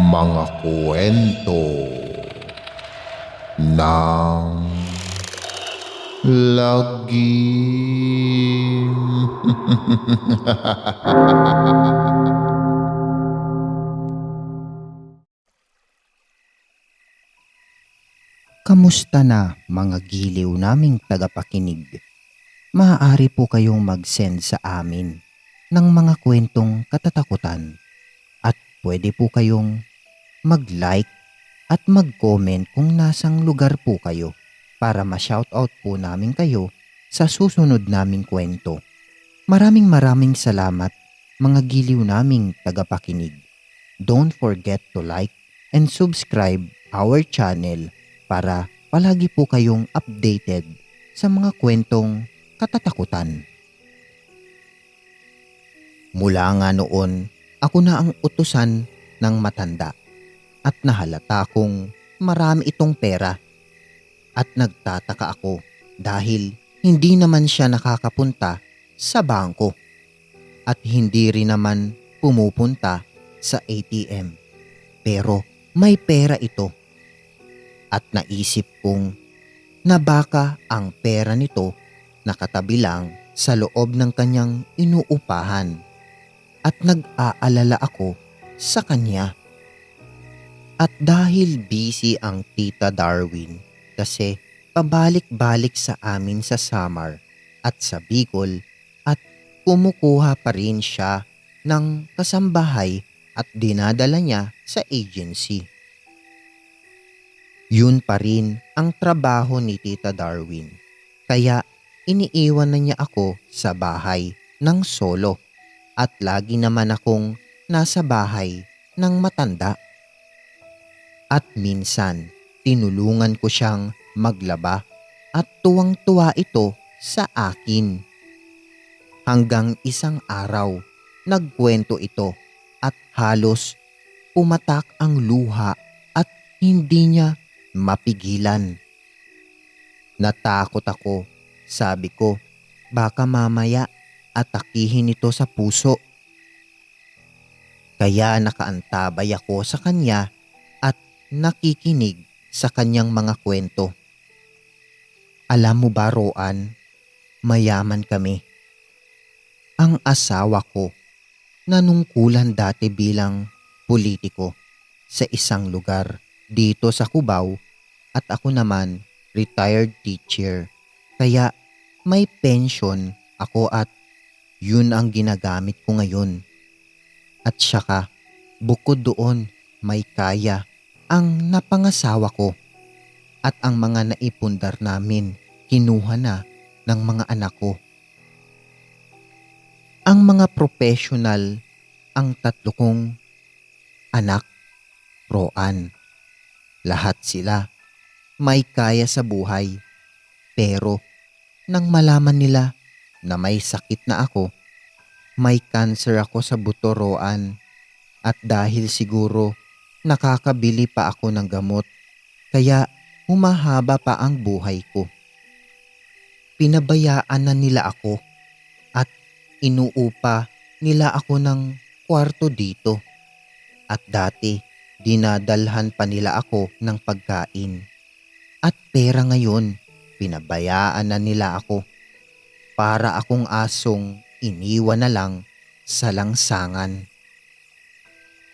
Mga kwento ng lagim. Kamusta na mga giliw naming tagapakinig? Maaari po kayong mag-send sa amin ng mga kwentong katatakutan at pwede po kayong mag-like at mag-comment kung nasang lugar po kayo para ma-shoutout po namin kayo sa susunod naming kwento. Maraming salamat mga giliw naming tagapakinig. Don't forget to like and subscribe our channel para palagi po kayong updated sa mga kwentong katatakutan. Mula nga noon, ako na ang utusan ng matanda at nahalata kong marami itong pera at nagtataka ako dahil hindi naman siya nakakapunta sa bangko at hindi rin naman pumupunta sa ATM. Pero may pera ito at naisip kong na baka ang pera nito nakatabi lang sa loob ng kanyang inuupahan at nag-aalala ako sa kanya. At dahil busy ang Tita Darwin kasi pabalik-balik sa amin sa Samar at sa Bicol at kumukuha pa rin siya ng kasambahay at dinadala niya sa agency. Yun pa rin ang trabaho ni Tita Darwin. Kaya iniiwan na niya ako sa bahay ng solo at lagi naman akong nasa bahay ng matanda. At minsan tinulungan ko siyang maglaba at tuwang-tuwa ito sa akin. Hanggang isang araw nagkwento ito at halos pumatak ang luha at hindi niya mapigilan. Natakot ako. Sabi ko, baka mamaya atakihin ito sa puso. Kaya nakaantabay ako sa kanya at nakikinig sa kanyang mga kwento. Alam mo ba, Roan, mayaman kami. Ang asawa ko nanungkulan dati bilang politiko sa isang lugar dito sa Cubao at ako naman retired teacher. Kaya may pension ako at yun ang ginagamit ko ngayon. At saka bukod doon may kaya ang napangasawa ko at ang mga naipundar namin kinuha na ng mga anak ko. Ang mga professional ang tatlo kong anak, Roan. Lahat sila may kaya sa buhay. Pero nang malaman nila na may sakit na ako, may cancer ako sa buto, Roan. At dahil siguro nakakabili pa ako ng gamot, kaya humahaba pa ang buhay ko. Pinabayaan na nila ako at inuupa nila ako ng kwarto dito. At dati dinadalhan pa nila ako ng pagkain. At pera ngayon, pinabayaan na nila ako. Para akong asong iniwan na lang sa langsangan.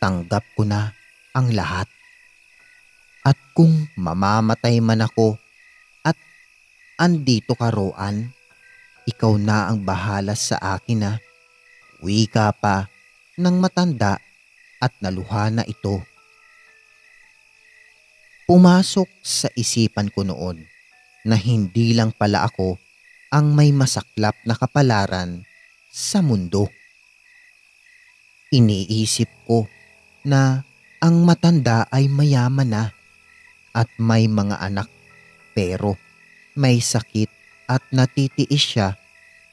Tanggap ko na ang lahat. At kung mamamatay man ako at andito ka, Roan, ikaw na ang bahala sa akin na. Wika pa ng matanda at naluha na ito. Pumasok sa isipan ko noon na hindi lang pala ako ang may masaklap na kapalaran sa mundo. Iniisip ko na ang matanda ay mayaman na at may mga anak pero may sakit at natitiis siya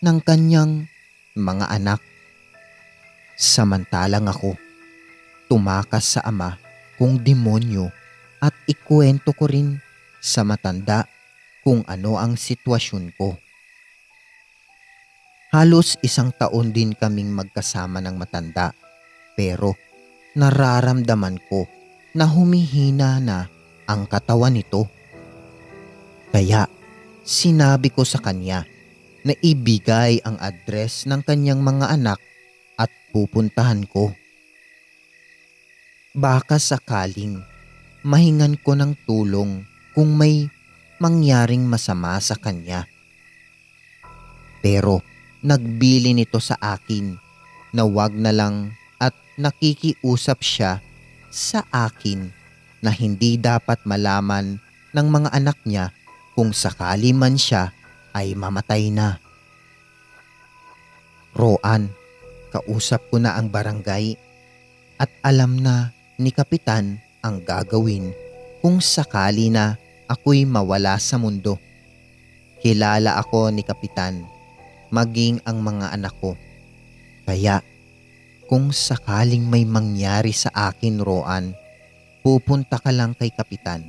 ng kanyang mga anak. Samantalang ako, tumakas sa ama kung demonyo at ikwento ko rin sa matanda kung ano ang sitwasyon ko. Halos 1 taon din kaming magkasama ng matanda pero nararamdaman ko na humihina na ang katawan nito. Kaya sinabi ko sa kanya na ibigay ang address ng kanyang mga anak at pupuntahan ko. Baka sakaling mahingan ko ng tulong kung may mangyaring masama sa kanya. Pero nagbili nito sa akin na wag na lang at nakikiusap siya sa akin na hindi dapat malaman ng mga anak niya kung sakali man siya ay mamatay na. Roan, kausap ko na ang barangay at alam na ni Kapitan ang gagawin kung sakali na ako'y mawala sa mundo. Kilala ako ni Kapitan, maging ang mga anak ko. Kaya kung sakaling may mangyari sa akin, Roan, pupunta ka lang kay Kapitan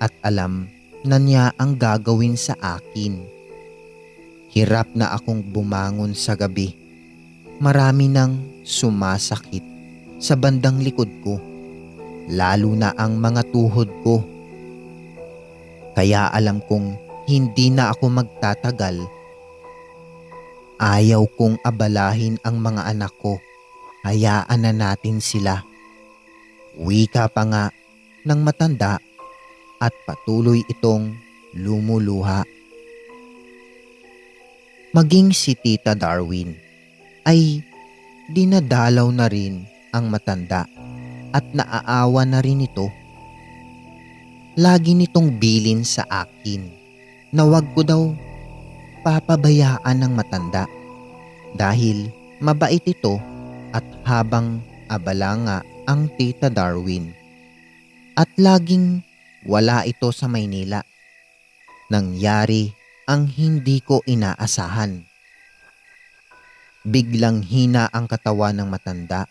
at alam na niya ang gagawin sa akin. Hirap na akong bumangon sa gabi. Marami nang sumasakit sa bandang likod ko, lalo na ang mga tuhod ko. Kaya alam kong hindi na ako magtatagal. Ayaw kong abalahin ang mga anak ko. Hayaan na natin sila. Wika pa nga ng matanda at patuloy itong lumuluha. Maging si Tita Darwin ay dinadalaw na rin ang matanda at naaawa na rin ito. Lagi nitong bilin sa akin na wag ko daw papabayaan ng matanda dahil mabait ito at habang abala nga ang Tita Darwin at laging wala ito sa Maynila. Nangyari ang hindi ko inaasahan. Biglang hina ang katawan ng matanda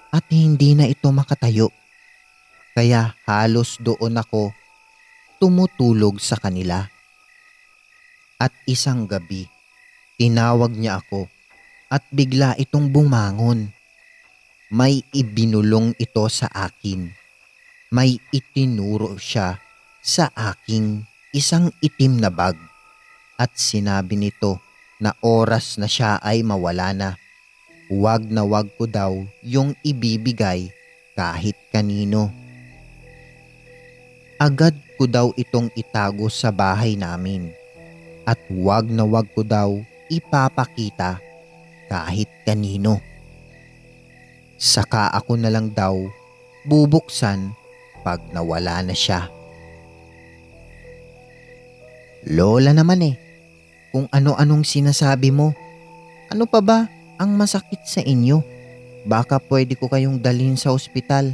at hindi na ito makatayo. Kaya halos doon ako tumutulog sa kanila. At isang gabi, tinawag niya ako at bigla itong bumangon. May ibinulong ito sa akin. May itinuro siya sa aking isang itim na bag at sinabi nito na oras na siya ay mawala na. Huwag na huwag ko daw yung ibibigay kahit kanino. Agad ko daw itong itago sa bahay namin at huwag na huwag ko daw ipapakita kahit kanino. Saka ako na lang daw bubuksan pag nawala na siya. Lola naman kung ano-anong sinasabi mo. Ano pa ba ang masakit sa inyo? Baka pwede ko kayong dalhin sa ospital.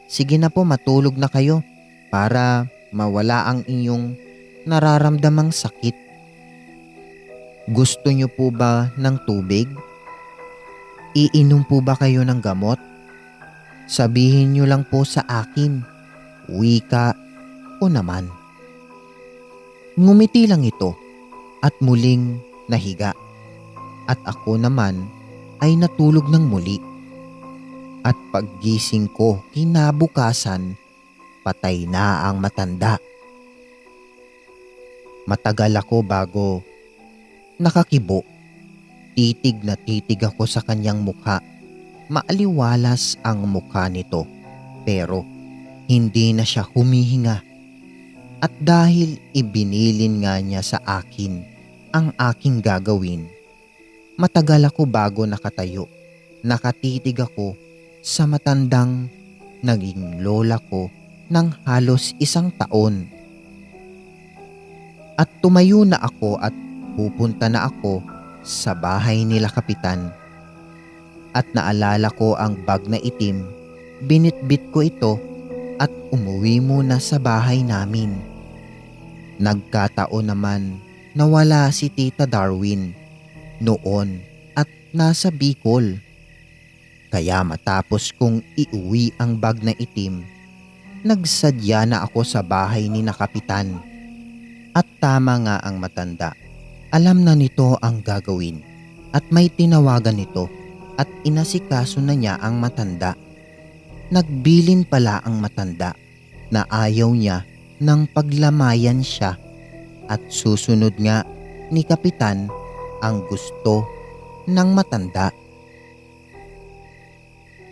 Sige na po, matulog na kayo para mawala ang inyong nararamdamang sakit. Gusto niyo po ba ng tubig? Iinom po ba kayo ng gamot? Sabihin niyo lang po sa akin. Wika ko naman. Ngumiti lang ito at muling nahiga. At ako naman ay natulog ng muli. At paggising ko kinabukasan, patay na ang matanda. Matagal ako bago nakakibo. Titig na titig ako sa kanyang mukha. Maaliwalas ang mukha nito pero hindi na siya humihinga. At dahil ibinilin nga niya sa akin ang aking gagawin, matagal ako bago nakatayo. Nakatitig ako sa matandang naging lola ko ng halos 1 taon. At tumayo na ako at pupunta na ako sa bahay nila Kapitan. At naalala ko ang bag na itim, binitbit ko ito at umuwi muna sa bahay namin. Nagkataon naman na wala si Tita Darwin noon at nasa Bicol. Kaya matapos kong iuwi ang bag na itim, nagsadya na ako sa bahay ni na Kapitan. At tama nga ang matanda. Alam na nito ang gagawin at may tinawagan nito at inasikaso na niya ang matanda. Nagbilin pala ang matanda na ayaw niya ng paglamayan siya at susunod nga ni Kapitan ang gusto ng matanda.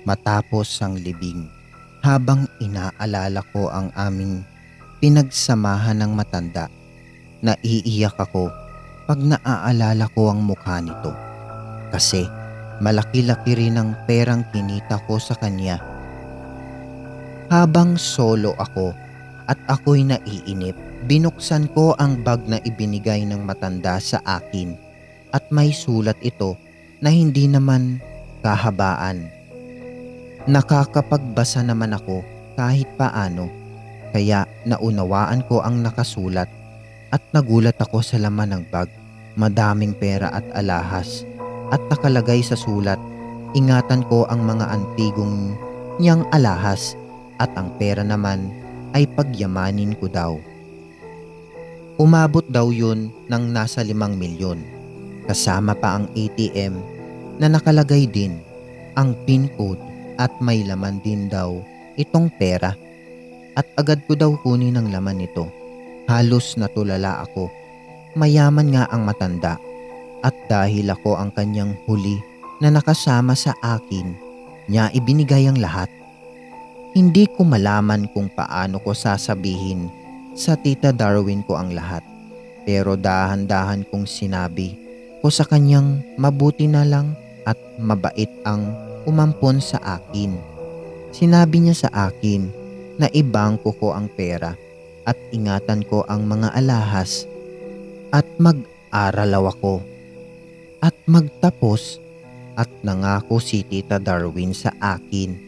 Matapos ang libing, habang inaalala ko ang aming pinagsamahan ng matanda, naiiyak ako pag naaalala ko ang mukha nito. Kasi malaki-laki rin ang perang kinita ko sa kanya. Habang solo ako at ako'y naiinip, binuksan ko ang bag na ibinigay ng matanda sa akin at may sulat ito na hindi naman kahabaan. Nakakapagbasa naman ako kahit paano, kaya naunawaan ko ang nakasulat at nagulat ako sa laman ng bag. Madaming pera at alahas at nakalagay sa sulat, ingatan ko ang mga antigong niyang alahas at ang pera naman ay pagyamanin ko daw. Umabot daw yun ng nasa 5 milyon. Kasama pa ang ATM na nakalagay din ang PIN code at may laman din daw itong pera. At agad ko daw kunin ang laman nito. Halos natulala ako. Mayaman nga ang matanda at dahil ako ang kanyang huli na nakasama sa akin, niya ibinigay ang lahat. Hindi ko malaman kung paano ko sasabihin sa Tita Darwin ko ang lahat. Pero dahan-dahan kong sinabi ko sa kanyang mabuti na lang at mabait ang umampon sa akin. Sinabi niya sa akin na ibangko ko ang pera at ingatan ko ang mga alahas at mag-aralaw ako at magtapos at nangako si Tita Darwin sa akin.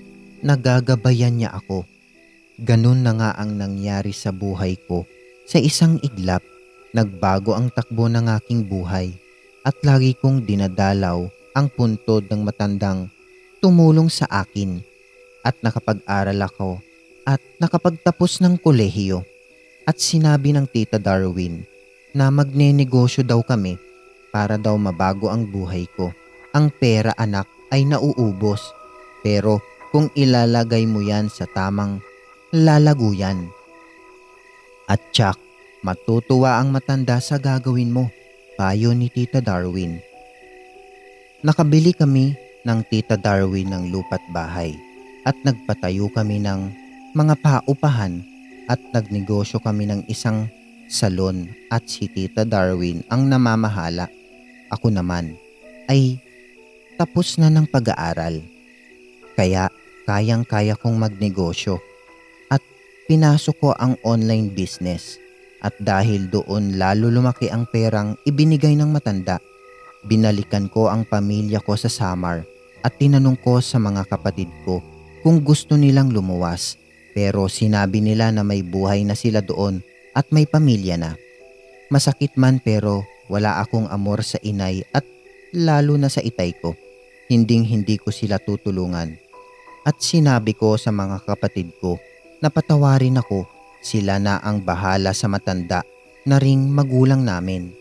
Nagagabayan niya ako. Ganun na nga ang nangyari sa buhay ko. Sa isang iglap, nagbago ang takbo ng aking buhay at lagi kong dinadalaw ang puntod ng matandang tumulong sa akin at nakapag-aral ako at nakapagtapos ng kolehiyo. At sinabi ng Tita Darwin na magnenegosyo daw kami para daw mabago ang buhay ko. Ang pera anak ay nauubos, pero kung ilalagay mo yan sa tamang lalaguyan. At tsak, matutuwa ang matanda sa gagawin mo, payo ni Tita Darwin. Nakabili kami ng Tita Darwin ng lupa't bahay at nagpatayo kami ng mga paupahan at nagnegosyo kami ng isang salon at si Tita Darwin ang namamahala. Ako naman ay tapos na ng pag-aaral. Kaya kayang-kaya kong magnegosyo at pinasok ko ang online business at dahil doon lalo lumaki ang perang ibinigay ng matanda. Binalikan ko ang pamilya ko sa Samar at tinanong ko sa mga kapatid ko kung gusto nilang lumuwas, pero sinabi nila na may buhay na sila doon at may pamilya na. Masakit man pero wala akong amor sa inay at lalo na sa itay ko. Hinding-hindi ko sila tutulungan. At sinabi ko sa mga kapatid ko na patawarin ako, sila na ang bahala sa matanda na ring magulang namin.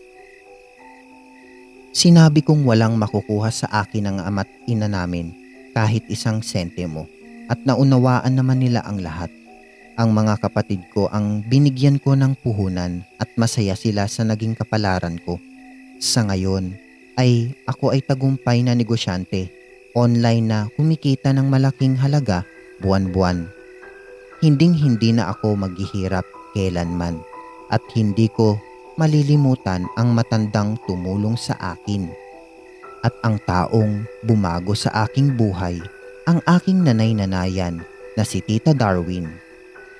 Sinabi kong walang makukuha sa akin ng ama't ina namin kahit isang sentimo at naunawaan naman nila ang lahat. Ang mga kapatid ko ang binigyan ko ng puhunan at masaya sila sa naging kapalaran ko. Sa ngayon ay ako ay tagumpay na negosyante. Online na kumikita ng malaking halaga buwan-buwan. Hinding-hindi na ako maghihirap kailanman at hindi ko malilimutan ang matandang tumulong sa akin. At ang taong bumago sa aking buhay, ang aking nanay-nanayan na si Tita Darwin.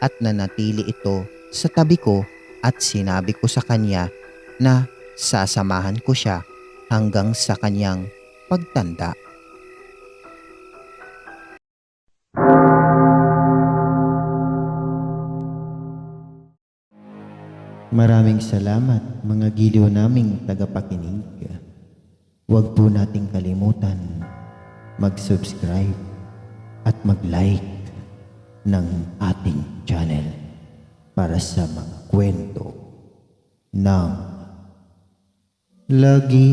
At nanatili ito sa tabi ko at sinabi ko sa kanya na sasamahan ko siya hanggang sa kanyang pagtanda. Maraming salamat mga giliw naming tagapakinig. Huwag po nating kalimutan mag-subscribe at mag-like ng ating channel para sa mga kwento ng lagi.